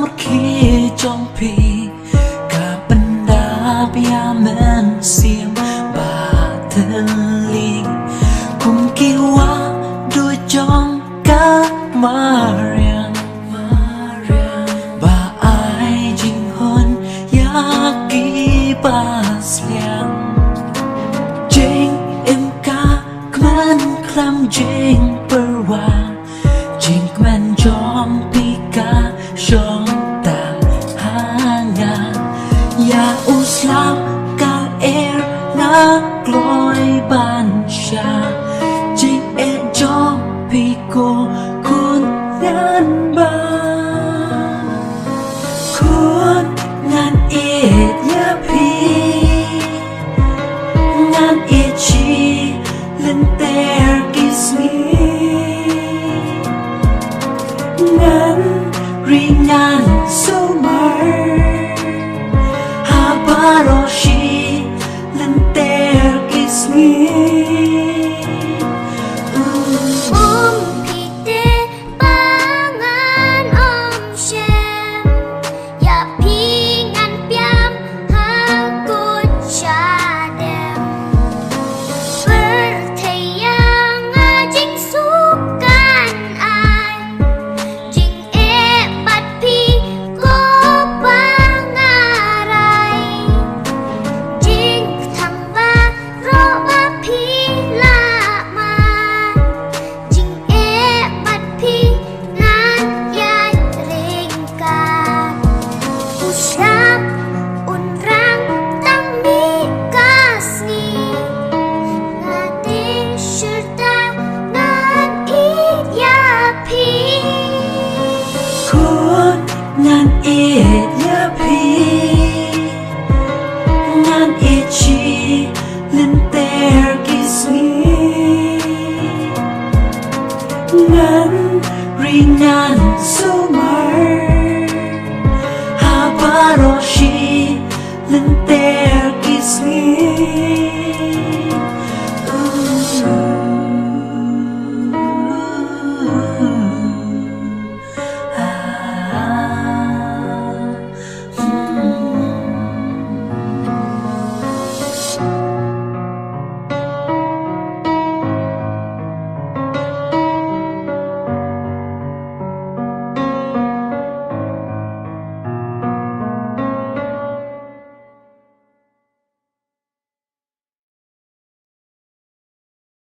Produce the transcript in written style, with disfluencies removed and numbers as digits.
một khi trong phi cả bần đá bia men xiêm bà thân linh cùng kêu đôi trong các Marian và ai chính hơn yaki pas liang jing em ca kman klam jing perwa jing kman jong pika shong ta hanga ya uslam ka na gloi ban sha jing e jong piko kun nan ba kun nan it ya pi nan it chi lên ter kiss me nan ri nan so mar ha baro shi lên ter kiss me nan it ya pi nan it chi lên ter kiss me nan ri nan